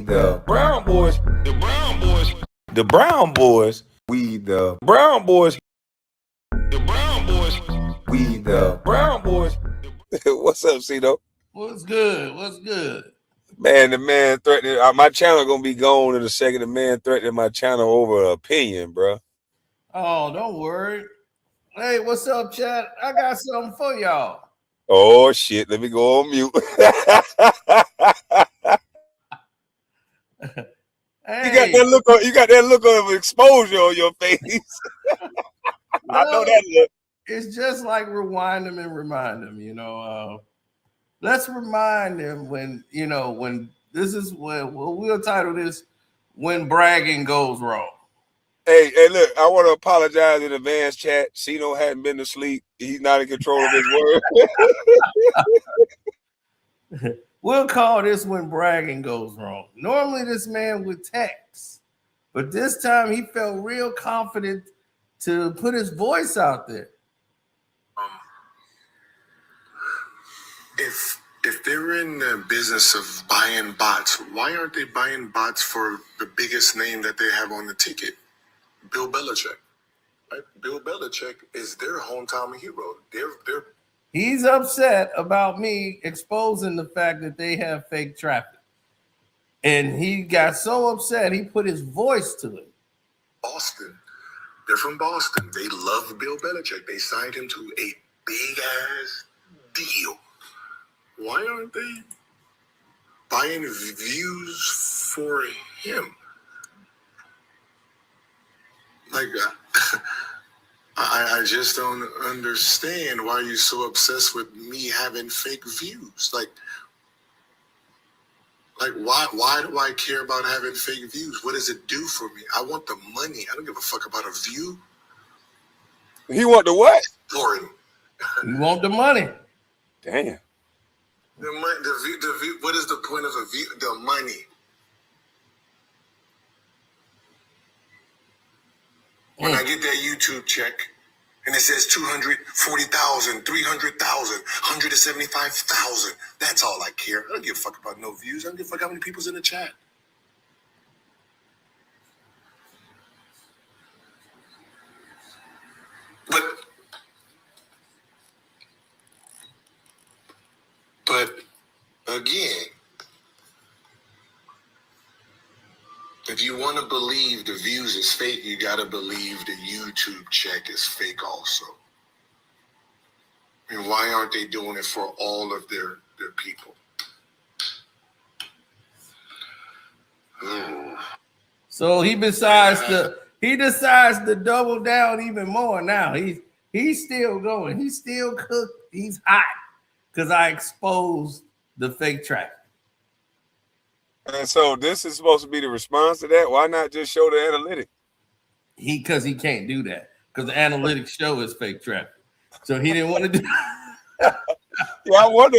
the Brown boys, the Brown boys, the Brown boys, we the Brown boys, the Brown boys, we the Brown boys. What's up, Cito? What's good? What's good? Man, the man threatening my channel gonna be gone in a second. The man threatening my channel over an opinion, bro. Oh, don't worry. Hey, what's up, chat? I got something for y'all. Oh shit, let me go on mute. Hey, You got that look of exposure on your face. I know that look. It's just like rewind them and remind them, let's remind them when this is when we'll title this When Bragging Goes Wrong. Hey, look, I want to apologize in advance, chat. Cino hadn't been to sleep. He's not in control of his word. We'll call this When Bragging Goes Wrong. Normally this man would text, but this time he felt real confident to put his voice out there. If they're in the business of buying bots, why aren't they buying bots for the biggest name that they have on the ticket? Bill Belichick. Right? Bill Belichick is their hometown hero. He's upset about me exposing the fact that they have fake traffic. And he got so upset, he put his voice to it. Boston. They're from Boston. They love Bill Belichick. They signed him to a big-ass deal. Why aren't they buying views for him? Like, I just don't understand why you're so obsessed with me having fake views. Like why do I care about having fake views? What does it do for me? I want the money. I don't give a fuck about a view. You want the what? Lauren. You want the money. Damn. The view. What is the point of a view? The money. When I get that YouTube check and it says 240,000, 300,000, 175,000, that's all I care. I don't give a fuck about no views. I don't give a fuck how many people's in the chat. But again, if you want to believe the views is fake, you got to believe the YouTube check is fake also. And why aren't they doing it for all of their people? So he decides to double down even more now. He's still going. He's still cooked. He's hot because I exposed the fake traffic. And so this is supposed to be the response to that. Why not just show the analytics? Because he can't do that because the analytics show is fake traffic. So he didn't want to do that. Yeah, I wonder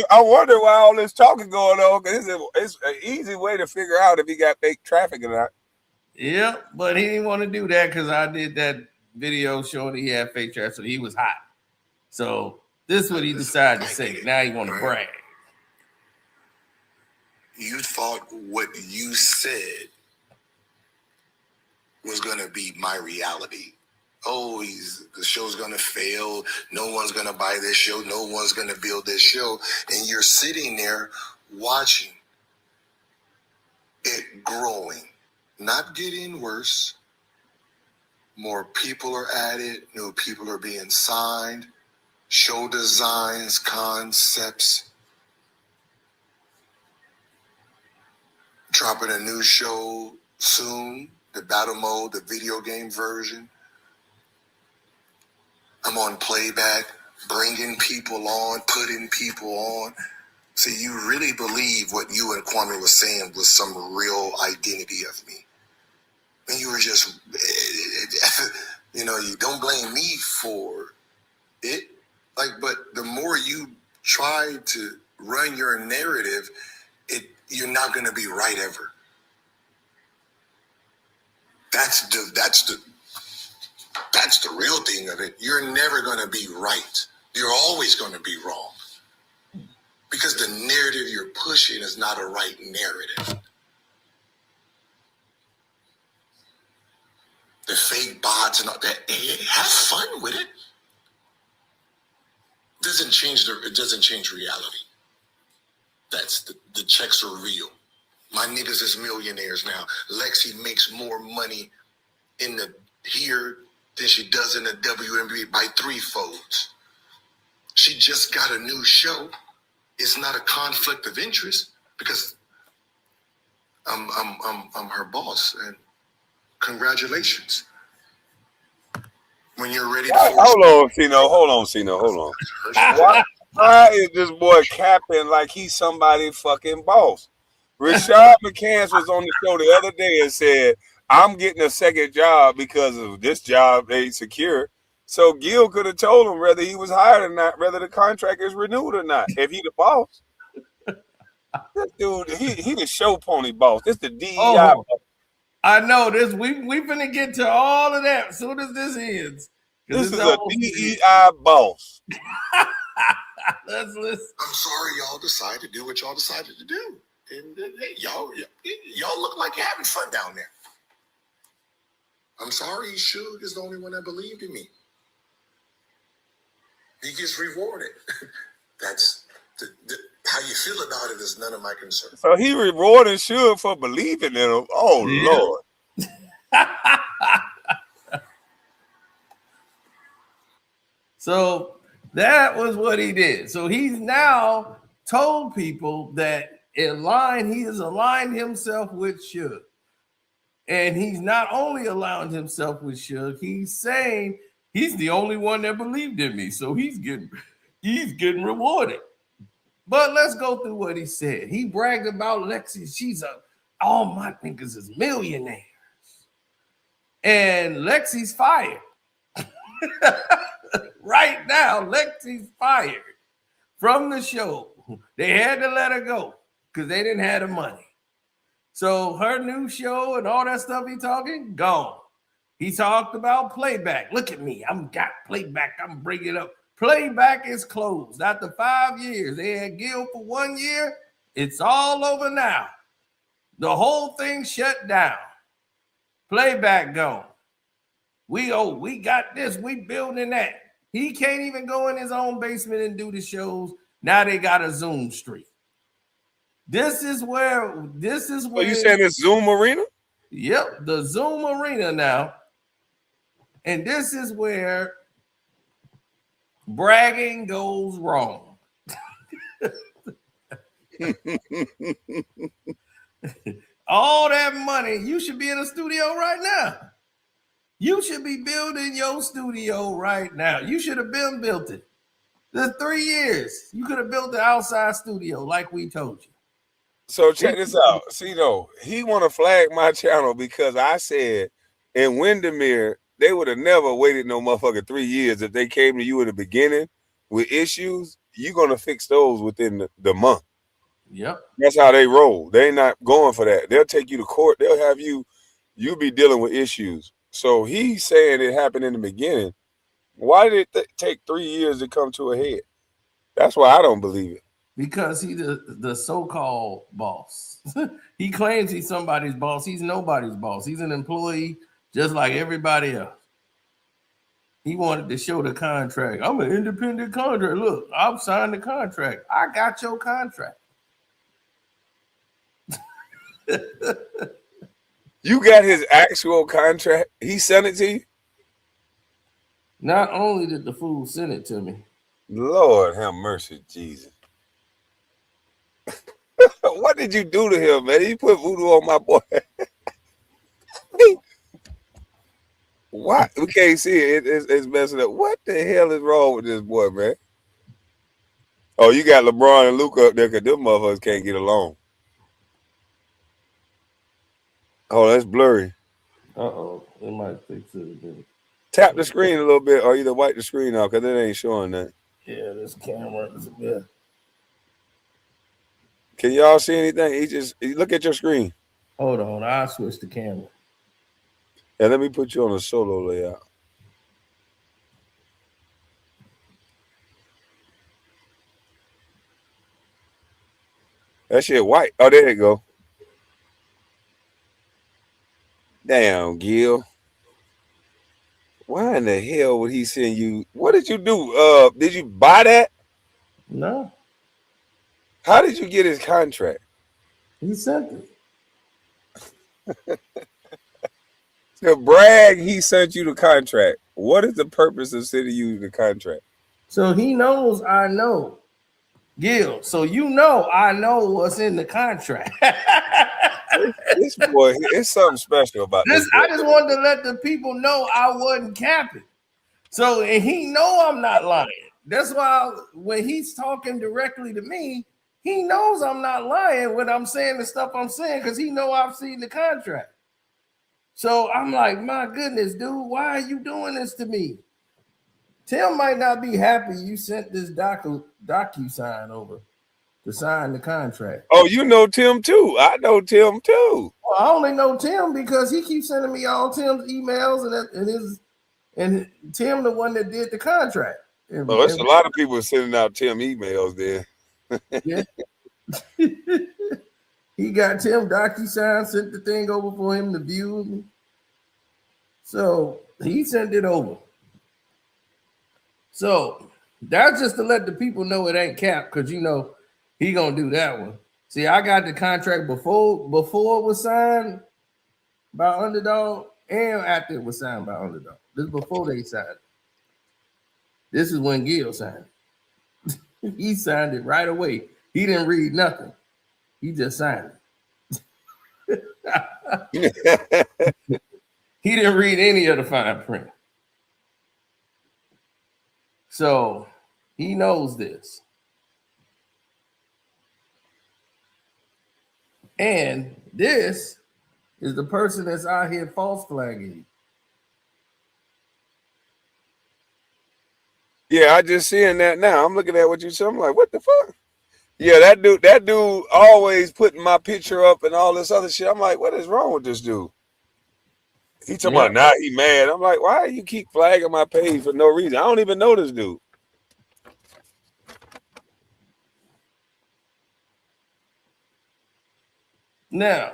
why all this talking going on, because it's an easy way to figure out if he got fake traffic or not. Yeah, but he didn't want to do that because I did that video showing he had fake traffic, so he was hot. So this is what he decided to say. Now he want to brag. You thought what you said was going to be my reality. Oh, the show's going to fail. No one's going to buy this show. No one's going to build this show. And you're sitting there watching it growing, not getting worse. More people are at it. New people are being signed. Show designs, concepts. Dropping a new show soon, the battle mode, the video game version. I'm on playback, bringing people on, putting people on. See, you really believe what you and Kwame was saying was some real identity of me. And you were just, you don't blame me for it. But the more you try to run your narrative, you're not going to be right ever. That's the real thing of it. You're never going to be right. You're always going to be wrong. Because the narrative you're pushing is not a right narrative. fake bots and all that. Hey, have fun with it. It doesn't change reality. That's the checks are real. My niggas is millionaires now. Lexi makes more money in the here than she does in the WNBA by 3 folds. She just got a new show. It's not a conflict of interest because I'm her boss, and congratulations. When you're ready to Hold on, Cino. Hold on. Why is this boy capping like he's somebody fucking boss? Rashad McCants was on the show the other day and said, I'm getting a second job because of this job ain't secure. So Gil could have told him whether he was hired or not, whether the contract is renewed or not, if he the boss. This dude, he the show pony boss. This the DEI boss. I know this. We finna get to all of that as soon as this ends. This is a DEI boss. Let's listen. I'm sorry y'all decided to do what y'all decided to do. And y'all look like you're having fun down there. I'm sorry, Suge is the only one that believed in me. He gets rewarded. That's how you feel about it is none of my concern. So he rewarding Suge for believing in him. Oh, yeah. Lord. So that was what he did. So he's now told people that he has aligned himself with Suge. And he's not only aligned himself with Suge, he's saying he's the only one that believed in me. So he's getting rewarded. But let's go through what he said. He bragged about Lexi. All my niggas is millionaires. And Lexi's fired. Right now, Lexi's fired from the show. They had to let her go because they didn't have the money. So her new show and all that stuff he talking, gone. He talked about playback. Look at me. I'm got playback. I'm bringing it up. Playback is closed. After 5 years, they had Gil for 1 year. It's all over now. The whole thing shut down. Playback gone. We got this. We building that. He can't even go in his own basement and do the shows. Now they got a Zoom stream. This is where. So you saying it's Zoom Arena? Yep, the Zoom Arena now. And this is where bragging goes wrong. All that money, you should be in a studio right now. You should be building your studio right now. You should have been built it. The 3 years, you could have built the outside studio like we told you. So check this out. See, though, he want to flag my channel because I said in Windermere, they would have never waited no motherfucker 3 years. If they came to you in the beginning with issues, you're going to fix those within the month. Yep. That's how they roll. They ain't not going for that. They'll take you to court. They'll have you be dealing with issues. So he's saying it happened in the beginning. Why did it take 3 years to come to a head? That's why I don't believe it. Because he's the so-called boss. He claims he's somebody's boss. He's nobody's boss. He's an employee just like everybody else. He wanted to show the contract. I'm an independent contractor. Look, I've signed the contract. I got your contract. You got his actual contract? He sent it to you? Not only did the fool send it to me. Lord have mercy, Jesus. What did you do to him, man? You put voodoo on my boy. What? We can't see it. It's messing up. What the hell is wrong with this boy, man? Oh, you got LeBron and Luka up there because them motherfuckers can't get along. Oh, that's blurry. Uh-oh. It might fix it a bit. Tap the screen a little bit or either wipe the screen off because it ain't showing that. Yeah, this camera is a bit. Can y'all see anything? Look at your screen. Hold on. I'll switch the camera. And let me put you on a solo layout. That shit white. Oh, there you go. Damn, Gil. Why in the hell would he send you? What did you do? Did you buy that? No, How did you get his contract? he sent it. To brag, he sent you the contract. What is the purpose of sending you the contract? So he knows I know. Gil, so you know I know what's in the contract. This boy, it's something special about this boy. I just wanted to let the people know I wasn't capping. So, and he know I'm not lying. That's why when he's talking directly to me, he knows I'm not lying when I'm saying the stuff I'm saying because he know I've seen the contract. So I'm like, my goodness, dude, why are you doing this to me? Tim might not be happy you sent this docu-sign over to sign the contract. Oh, you know Tim too. I know Tim too. Well, I only know Tim because he keeps sending me all Tim's emails and Tim the one that did the contract. Oh, there's a lot of people sending out Tim emails there. Yeah. He got Tim DocuSign, sent the thing over for him to view. So he sent it over. So that's just to let the people know it ain't cap, because you know he gonna do that one. See, I got the contract before it was signed by Underdog and after it was signed by Underdog. This is before they signed it. This is when Gil signed it. He signed it right away. He didn't read nothing. He just signed it. He didn't read any of the fine print. So he knows this. And this is the person that's out here false flagging you. Yeah, I just seeing that now. I'm looking at what you said. I'm like, what the fuck? Yeah, that dude always putting my picture up and all this other shit. I'm like, what is wrong with this dude? He talking about now he mad. I'm like, why do you keep flagging my page for no reason? I don't even know this dude. Now,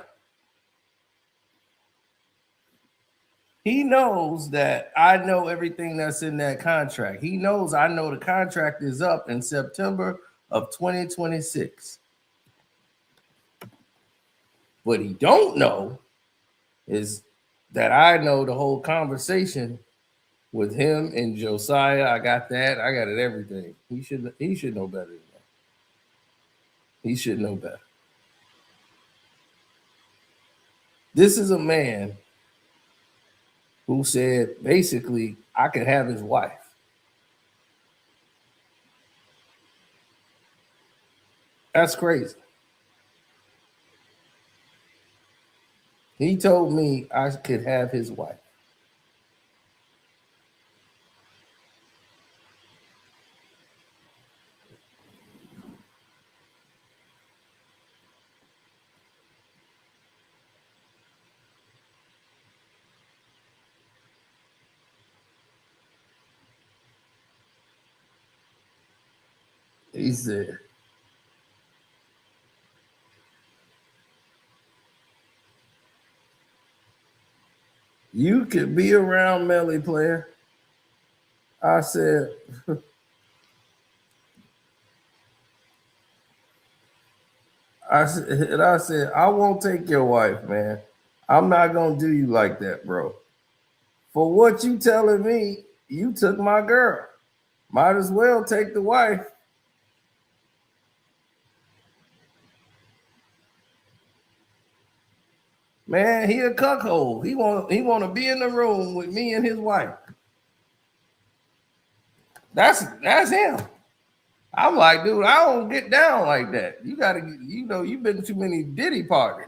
he knows that I know everything that's in that contract. He knows I know the contract is up in September of 2026. What he don't know is that I know the whole conversation with him and Josiah. I got that. I got it, everything. He should know better than that. He should know better. This is a man who said, basically, I could have his wife. That's crazy. He told me I could have his wife. He said, you could be around Melly, player. I said, I said, I won't take your wife, man. I'm not gonna do you like that, bro. For what you telling me, you took my girl. Might as well take the wife. Man, he a cuckold. He want to be in the room with me and his wife. That's him. I'm like, dude, I don't get down like that. You gotta, you've been to too many Diddy parties.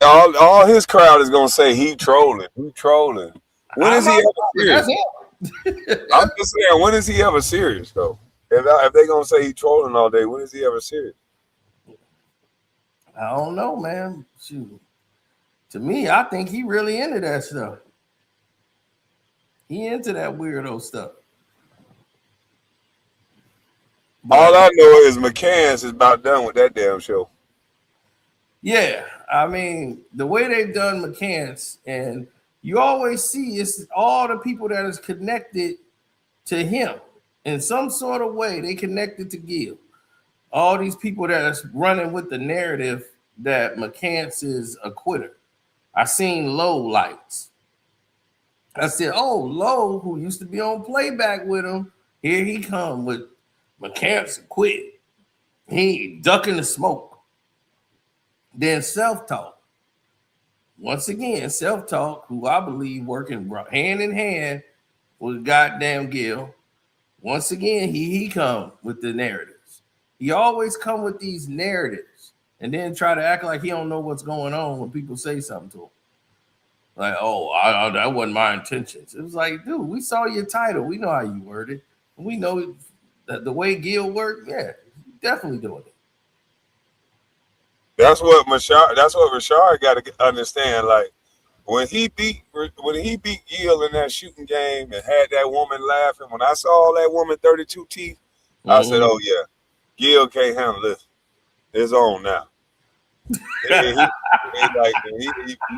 All his crowd is gonna say he trolling. He trolling. When is he ever serious? I'm just saying, when is he ever serious though? If they gonna say he trolling all day, when is he ever serious? I don't know, man. Shoot. To me, I think he really into that stuff. He into that weirdo stuff. But all I know is McCann's is about done with that damn show. Yeah, I mean, the way they've done McCann's, and you always see it's all the people that is connected to him in some sort of way. They connected to Gil. All these people that is running with the narrative that McCants is a quitter. I seen Low lights. I said, oh, Low, who used to be on playback with him, here he come with McCants quit. He ducking the smoke. Then self-talk. Once again, self-talk, who I believe working hand in hand with goddamn Gil. Once again, he come with the narratives. He always come with these narratives and then try to act like he don't know what's going on when people say something to him. Like, oh, that wasn't my intentions. It was like, dude, we saw your title. We know how you worded. We know that the way Gil worked. Yeah, definitely doing it. That's what Rashard got to understand. Like when he beat Gil in that shooting game and had that woman laughing. When I saw that woman 32 teeth, I said, "Oh yeah, Gil can't handle this. It's on now." You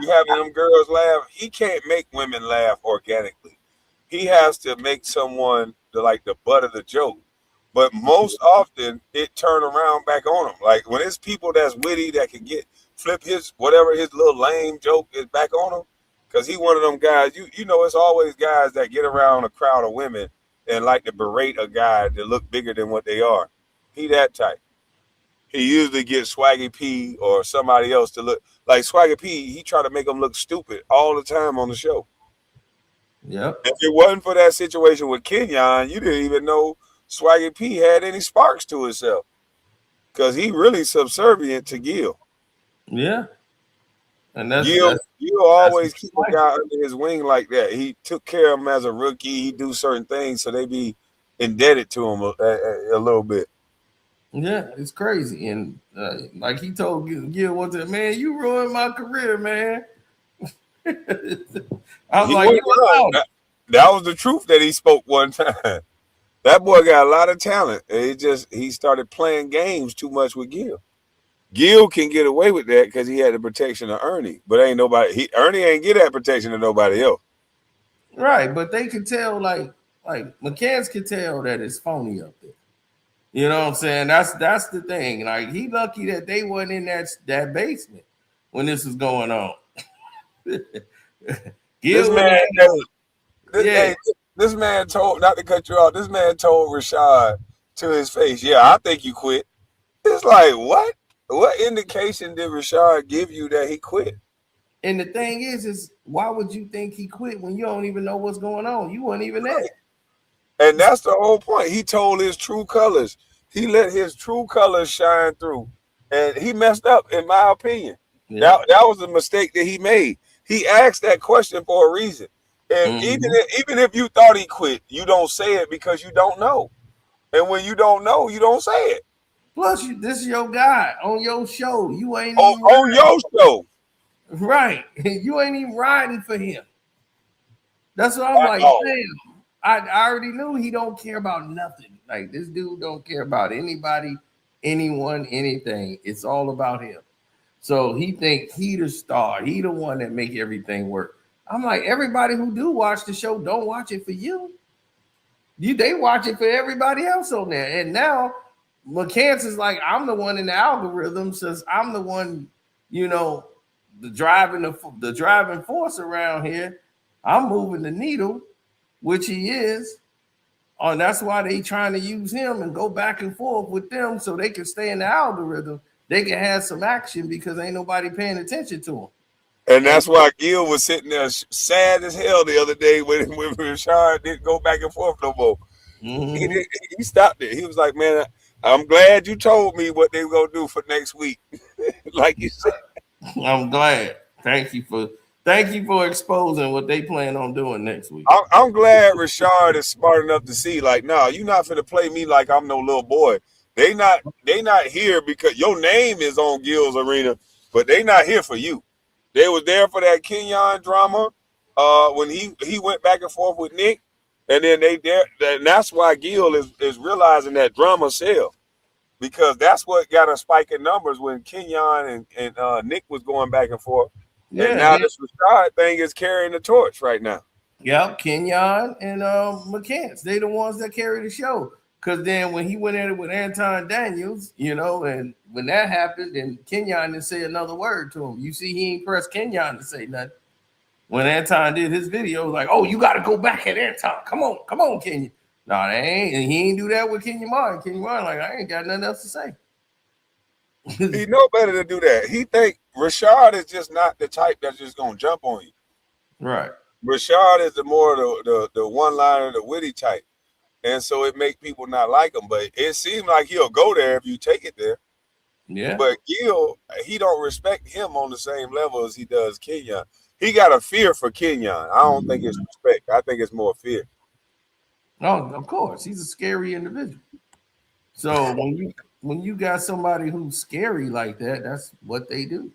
having them girls laugh. He can't make women laugh organically. He has to make someone the butt of the joke. But most often it turn around back on him. Like when it's people that's witty that can flip his little lame joke is back on him. Because he one of them guys. You know, it's always guys that get around a crowd of women and like to berate a guy that look bigger than what they are. He that type. He usually gets Swaggy P or somebody else to look like Swaggy P. He try to make them look stupid all the time on the show. Yep. If it wasn't for that situation with Kenyon, you didn't even know Swaggy P had any sparks to himself because he really subservient to Gil. Yeah. And Gil always keep a guy under his wing like that. He took care of him as a rookie. He do certain things so they be indebted to him a little bit. Yeah, it's crazy. And like he told Gil one time, man, you ruined my career, man. I'm like, that was the truth that he spoke one time. That boy got a lot of talent. He started playing games too much with Gil. Gil can get away with that because he had the protection of Ernie, but ain't nobody. Ernie ain't get that protection of nobody else. Right, but they can tell, like McCants can tell that it's phony up there. You know what I'm saying? That's the thing. Like he lucky that they wasn't in that basement when this was going on. This man told, not to cut you off, this man told Rashad to his face, yeah, I think you quit. It's like, what? What indication did Rashad give you that he quit? And the thing is why would you think he quit when you don't even know what's going on? You weren't even there. And that's the whole point. He told his true colors. He let his true colors shine through. And he messed up, in my opinion. Yeah. That was a mistake that he made. He asked that question for a reason. And even if you thought he quit, you don't say it because you don't know. And when you don't know, you don't say it. Plus, this is your guy on your show. You ain't on your show. Right. You ain't even riding for him. That's what I'm like, damn. I already knew he don't care about nothing. Like this dude don't care about anybody, anyone, anything. It's all about him. So he think he the star. He the one that make everything work. I'm like, everybody who do watch the show don't watch it for you. They watch it for everybody else on there. And now McCants is like, I'm the one in the algorithm, says I'm the one, the driving force around here. I'm moving the needle, which he is. And that's why they trying to use him and go back and forth with them so they can stay in the algorithm. They can have some action because ain't nobody paying attention to him. And that's why Gil was sitting there sad as hell the other day when Rashard didn't go back and forth no more. Mm-hmm. He stopped it. He was like, man, I'm glad you told me what they were going to do for next week. Like you said. I'm glad. Thank you for exposing what they plan on doing next week. I'm glad Rashard is smart enough to see, like, no, you're not finna play me like I'm no little boy. They not here because your name is on Gil's arena, but they not here for you. They was there for that Kenyon drama when he went back and forth with Nick, and then and that's why Gil is realizing that drama sell, because that's what got a spike in numbers when Kenyon and Nick was going back and forth. And Yeah, now this Rashad thing is carrying the torch right now. yep, Kenyon and McCants. They the ones that carry the show. Because then when he went at it with Anton Daniels, and when that happened, then Kenyon didn't say another word to him. You see, he ain't pressed Kenyon to say nothing. When Anton did his video, was like, oh, you got to go back at Anton. Come on, Kenyon. No, they ain't. And he ain't do that with Kenyon Martin. Kenyon Martin, like, I ain't got nothing else to say. He know better to do that. He think Rashad is just not the type that's just gonna jump on you. Right. Rashad is the more the one-liner, the witty type. And so it make people not like him. But it seems like he'll go there if you take it there. Yeah. But Gil, he don't respect him on the same level as he does Kenyon. He got a fear for Kenyon. I don't think it's respect. I think it's more fear. No, of course. He's a scary individual. So when you got somebody who's scary like that, that's what they do.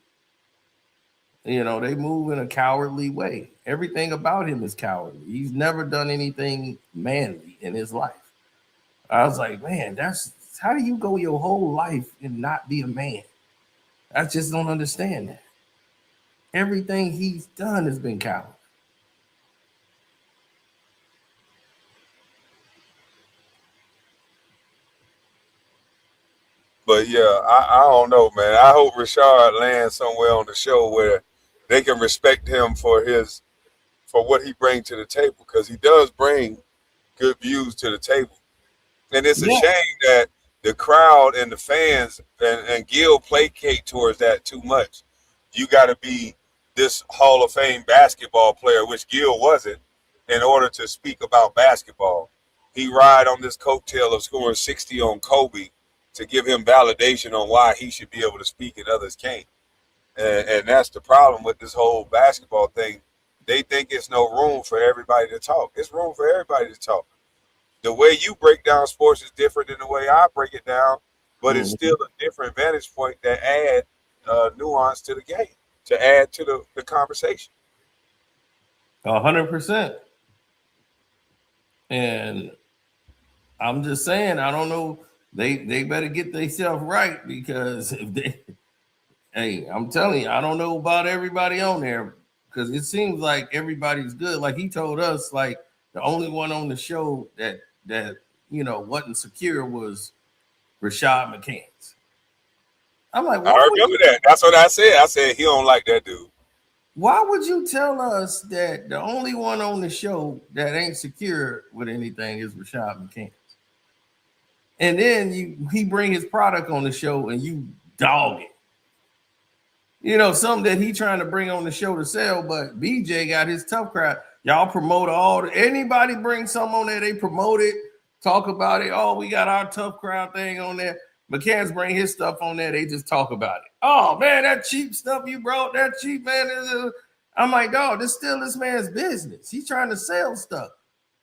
They move in a cowardly way. Everything about him is cowardly. He's never done anything manly in his life. I was like, man, that's how do you go your whole life and not be a man? I just don't understand that. Everything he's done has been cowardly. But yeah, I don't know, man. I hope Rashad lands somewhere on the show where they can respect him for what he brings to the table, because he does bring good views to the table. And it's a shame that the crowd and the fans and Gil placate towards that too much. You got to be this Hall of Fame basketball player, which Gil wasn't, in order to speak about basketball. He ride on this coattail of scoring 60 on Kobe to give him validation on why he should be able to speak and others can't. And that's the problem with this whole basketball thing. They think it's no room for everybody to talk. It's room for everybody to talk. The way you break down sports is different than the way I break it down, but it's still a different vantage point that add nuance to the game, to add to the conversation. 100%. And I'm just saying, I don't know. They better get themselves right, because if they, hey, I'm telling you, I don't know about everybody on there, because it seems like everybody's good. Like he told us, like the only one on the show that wasn't secure was Rashad McCants. I'm like, I remember that. That's what I said. I said he don't like that dude. Why would you tell us that the only one on the show that ain't secure with anything is Rashad McCants? And then he bring his product on the show and you dog it. Something that he trying to bring on the show to sell, but BJ got his tough crowd. Y'all promote anybody bring something on there, they promote it, talk about it. Oh, we got our tough crowd thing on there. McCants bring his stuff on there, they just talk about it. Oh man, that cheap stuff you brought, that cheap, man. I'm like, dog, this still this man's business. He's trying to sell stuff.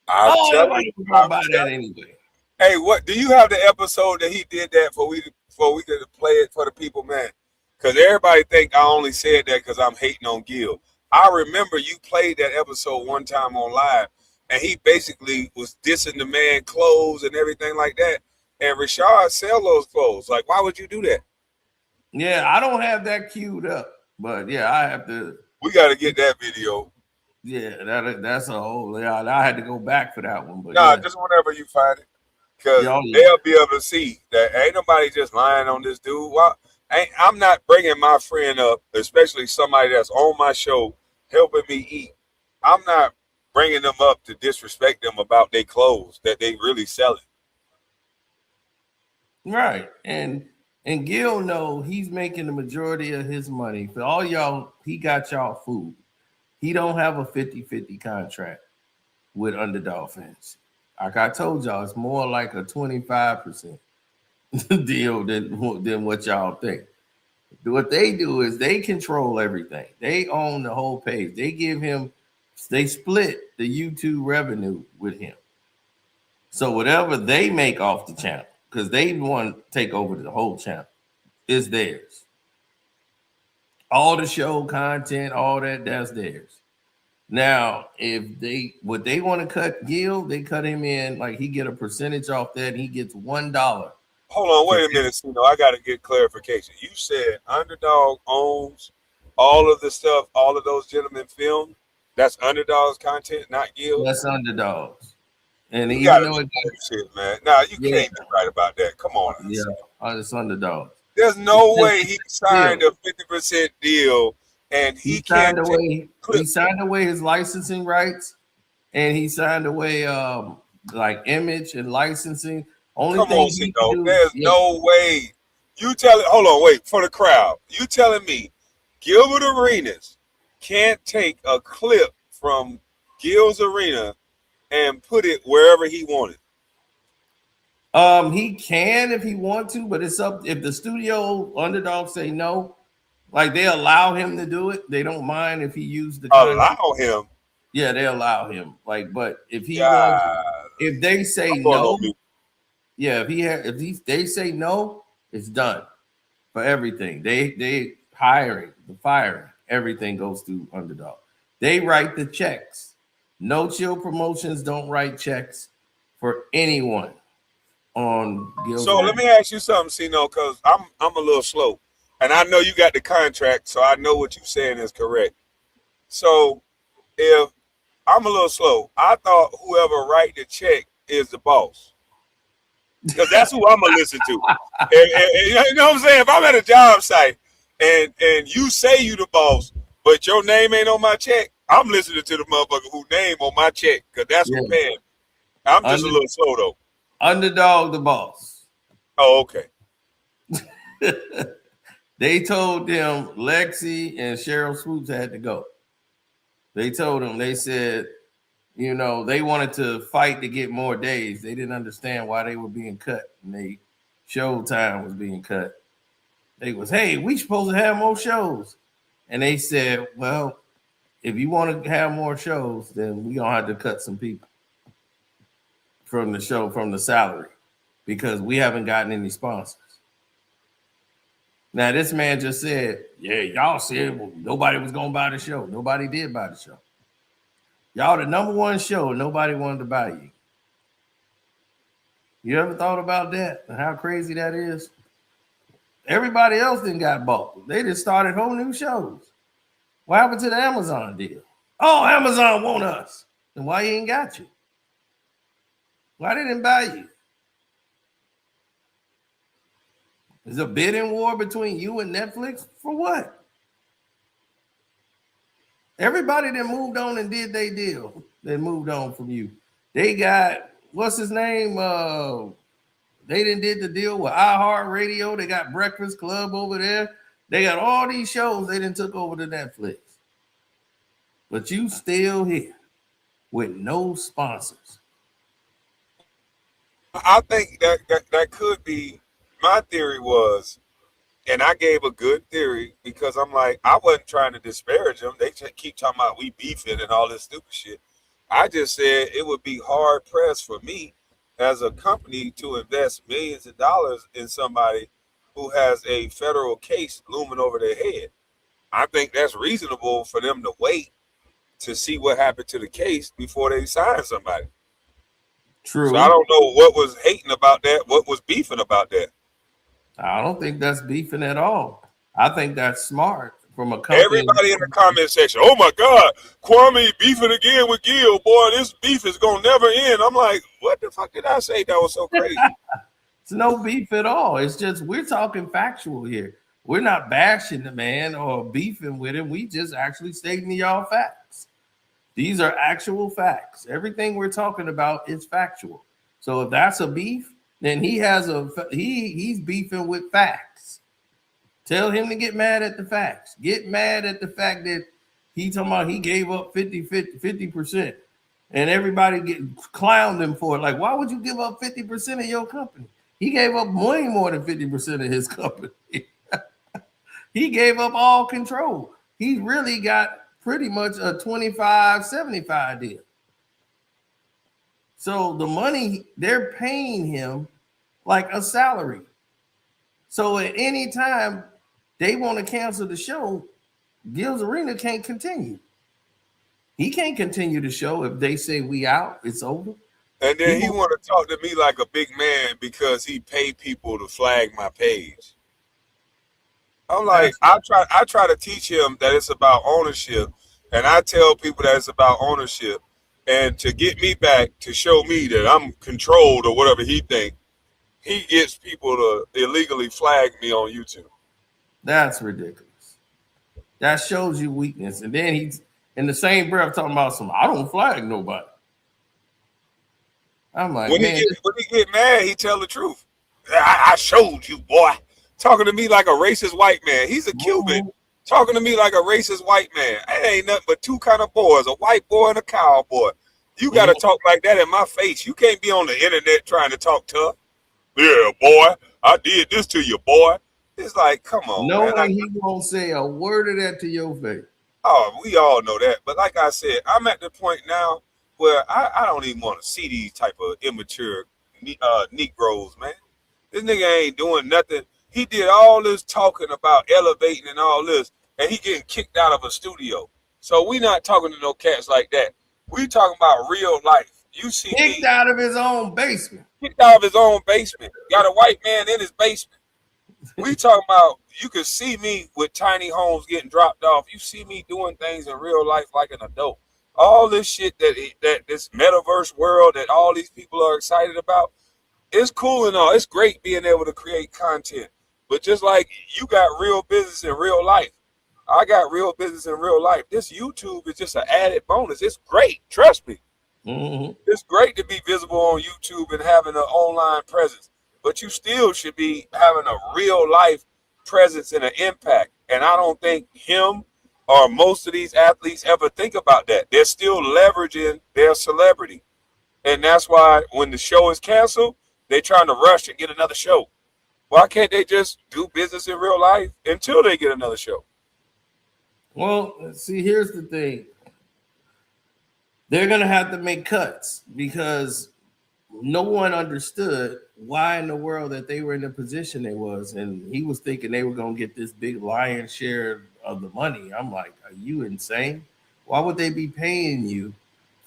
Everybody gonna buy that anyway. Hey, what do you have the episode that he did that before we could play it for the people, man? Because everybody think I only said that because I'm hating on Gil. I remember you played that episode one time on live, and he basically was dissing the man clothes and everything like that. And Rashad sell those clothes. Like, why would you do that? Yeah, I don't have that queued up, but yeah, I have to. We got to get that video. Yeah, that's a whole. Yeah, I had to go back for that one, but just whenever you find it. Because they'll be able to see that ain't nobody just lying on this dude. Well, I'm not bringing my friend up, especially somebody that's on my show helping me eat. I'm not bringing them up to disrespect them about their clothes that they really selling. Right. And Gil know he's making the majority of his money. For all y'all, he got y'all food. He don't have a 50-50 contract with Underdog Fantasy. Like I told y'all, it's more like a 25% deal than what y'all think. What they do is they control everything. They own the whole page. They split the YouTube revenue with him. So whatever they make off the channel, because they want to take over the whole channel, is theirs. All the show content, all that's theirs. Now, if they want to cut Gil, they cut him in, like he get a percentage off that, and he gets $1. Hold on, wait a minute, I got to get clarification. You said Underdog owns all of the stuff, all of those gentlemen filmed, that's Underdog's content, not Gil's. That's Underdogs. And You even gotta though be it bullshit, man. Nah, you yeah, can't be right about that. Come on. yeah, it's Underdogs. There's no way he signed a 50% deal and he can't take He signed away his licensing rights, and he signed away like image and licensing. Only Come thing on, he Sino. can do, There's no way. You tell it. Hold on, wait for the crowd. You telling me Gilbert Arenas can't take a clip from Gil's Arena and put it wherever he wanted? he can if he want to, but it's up if the studio Underdog say no. Like they allow him to do it. They don't mind if he used the content. Allow him. Yeah, they allow him. Like, but if he God. wants, if they say I'm going no, on mute. yeah, they say no, it's done for everything. They hiring, the firing, everything goes through Underdog. They write the checks. No Chill Promotions don't write checks for anyone on Gil's. So let me ask you something, Sino, because I'm a little slow. And I know you got the contract, so I know what you're saying is correct. So if I'm a little slow, I thought whoever write the check is the boss. Because that's who I'm gonna listen to. And you know what I'm saying? If I'm at a job site and you say you the boss, but your name ain't on my check, I'm listening to the motherfucker who name on my check because that's who paying. I'm just a little slow though. Underdog the boss. Oh, okay. They told them Lexi and Cheryl Swoops had to go. They told them, they said, you know, they wanted to fight to get more days. They didn't understand why they were being cut. And they showtime was being cut. They was, hey, we supposed to have more shows. And they said, well, if you want to have more shows, then we gonna have to cut some people from the show, from the salary, because we haven't gotten any sponsors. Now, this man just said, yeah, y'all said well, nobody was going to buy the show. Nobody did buy the show. Y'all the number one show, nobody wanted to buy you. You ever thought about that and how crazy that is? Everybody else didn't got bought. They just started whole new shows. What happened to the Amazon deal? Oh, Amazon want us. Then why he ain't got you? Why they didn't buy you? Is a bidding war between you and Netflix? For what? Everybody that moved on and did their deal, they moved on from you. They got, what's his name? They didn't did the deal with iHeartRadio. They got Breakfast Club over there. They got all these shows they didn't took over to Netflix. But you still here with no sponsors. I think that could be. My theory was, and I gave a good theory because I'm like, I wasn't trying to disparage them. They just keep talking about we beefing and all this stupid shit. I just said it would be hard pressed for me as a company to invest millions of dollars in somebody who has a federal case looming over their head. I think that's reasonable for them to wait to see what happened to the case before they sign somebody. True. So I don't know what was hating about that, what was beefing about that. I don't think that's beefing at all. I think that's smart from a company. Everybody in the comment section, oh my God, Kwame beefing again with Gil. Boy, this beef is going to never end. I'm like, what the fuck did I say that was so crazy? It's no beef at all. It's just we're talking factual here. We're not bashing the man or beefing with him. We just actually stating to y'all facts. These are actual facts. Everything we're talking about is factual. So if that's a beef, then he's beefing with facts. Tell him to get mad at the facts. Get mad at the fact that he talking about he gave up 50%. And everybody clowned him for it. Like, why would you give up 50% of your company? He gave up way more than 50% of his company. He gave up all control. He really got pretty much a 25-75 deal. So the money, they're paying him like a salary. So at any time they want to cancel the show, Gil's Arena can't continue. He can't continue the show if they say we out, it's over. And then he want to talk to me like a big man because he paid people to flag my page. I'm like, I try to teach him that it's about ownership, and I tell people that it's about ownership, and to get me back to show me that I'm controlled or whatever he think, he gets people to illegally flag me on YouTube. That's ridiculous. That shows you weakness. And then he's in the same breath talking about some, I don't flag nobody. I'm like, When man. he get mad, he tell the truth. I showed you, boy. Talking to me like a racist white man. He's a Cuban. Talking to me like a racist white man. It ain't nothing but two kind of boys, a white boy and a cowboy. You got to talk like that in my face. You can't be on the internet trying to talk tough. Yeah, boy, I did this to you, boy. It's like, come on, man. Knowing he won't say a word of that to your face. Oh, we all know that. But like I said, I'm at the point now where I don't even want to see these type of immature Negroes, man. This nigga ain't doing nothing. He did all this talking about elevating and all this, and he getting kicked out of a studio. So we not talking to no cats like that. We talking about real life. You see kicked me out of his own basement. kicked out of his own basement. Got a white man in his basement. We talking about, you can see me with tiny homes getting dropped off. You see me doing things in real life like an adult. All this shit that this metaverse world that all these people are excited about, it's cool and all. It's great being able to create content. But just like you got real business in real life, I got real business in real life. This YouTube is just an added bonus. It's great. Trust me. Mm-hmm. It's great to be visible on YouTube and having an online presence, but you still should be having a real life presence and an impact. And I don't think him or most of these athletes ever think about that. They're still leveraging their celebrity. And that's why when the show is canceled, they're trying to rush and get another show. Why can't they just do business in real life until they get another show? Well, see, here's the thing. They're going to have to make cuts because no one understood why in the world that they were in the position they was. And he was thinking they were going to get this big lion's share of the money. I'm like, are you insane? Why would they be paying you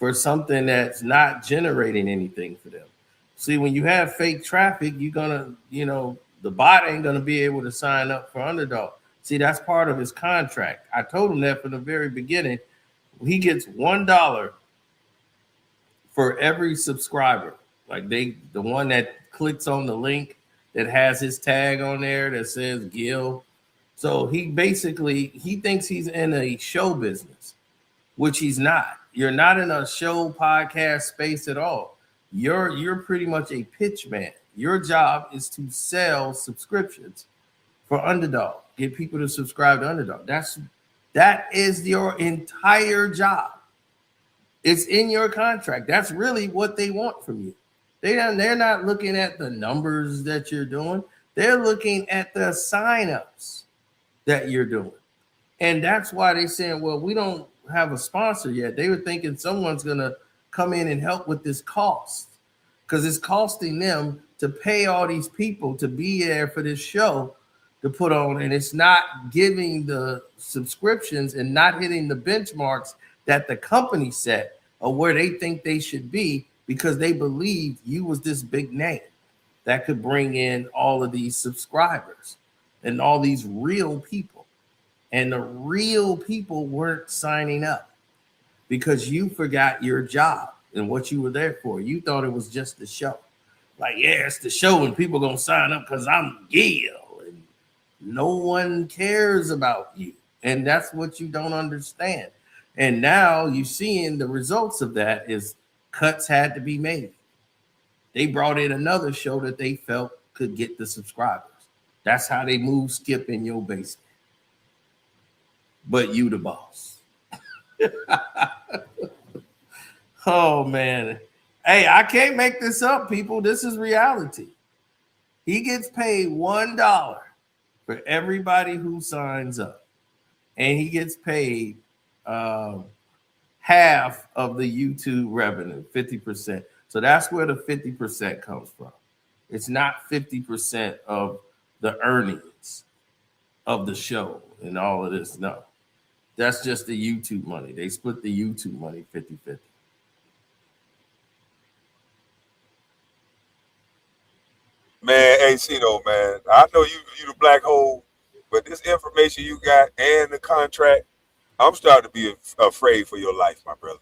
for something that's not generating anything for them? See, when you have fake traffic, you're going to, the bot ain't going to be able to sign up for Underdog. See, that's part of his contract. I told him that from the very beginning. He gets $1 for every subscriber. Like the one that clicks on the link that has his tag on there that says Gil. So he thinks he's in a show business, which he's not. You're not in a show podcast space at all. You're pretty much a pitch man. Your job is to sell subscriptions for Underdog. Get people to subscribe to Underdog. That is your entire job. It's in your contract. That's really what they want from you. They're not looking at the numbers that you're doing. They're looking at the signups that you're doing. And that's why they're saying, well, we don't have a sponsor yet. They were thinking someone's going to come in and help with this cost because it's costing them to pay all these people to be there for this show to put on, and it's not giving the subscriptions and not hitting the benchmarks that the company set or where they think they should be because they believe you was this big name that could bring in all of these subscribers and all these real people. And the real people weren't signing up because you forgot your job and what you were there for. You thought it was just the show. Like, yeah, it's the show and people going to sign up because I'm Gil. And no one cares about you. And that's what you don't understand. And now you're seeing the results of that is cuts had to be made. They brought in another show that they felt could get the subscribers. That's how they move Skip in your basement. But you the boss. Oh, man. Hey, I can't make this up, people. This is reality. He gets paid $1 for everybody who signs up. And he gets paid half of the YouTube revenue, 50%. So that's where the 50% comes from. It's not 50% of the earnings of the show and all of this. No, that's just the YouTube money. They split the YouTube money 50-50. Man, hey, Cito, man, I know you the black hole but this information you got and the contract, I'm starting to be afraid for your life, my brother.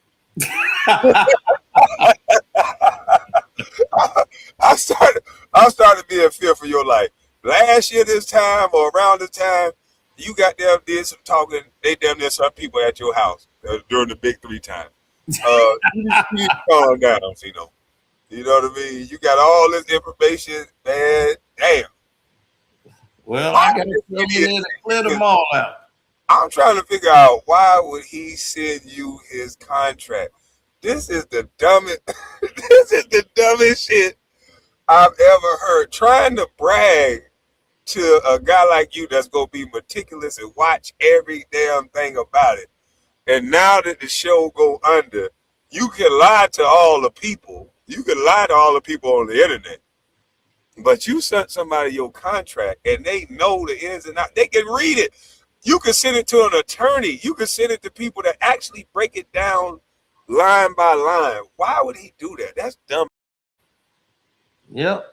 I started being fear for your life. Last year this time or around this time, you got them did some talking. They damn near some people at your house during the big 3 time. You need to calm down, Cino. You know what I mean? You got all this information, man. Damn. Well, I got to come in and clear them all out. I'm trying to figure out why would he send you his contract. This is the dumbest. This is the dumbest shit I've ever heard. Trying to brag to a guy like you that's gonna be meticulous and watch every damn thing about it. And now that the show go under, you can lie to all the people. You can lie to all the people on the internet. But you sent somebody your contract and they know the ins and outs. They can read it. You can send it to an attorney. You can send it to people that actually break it down line by line. Why would he do that? That's dumb. Yep.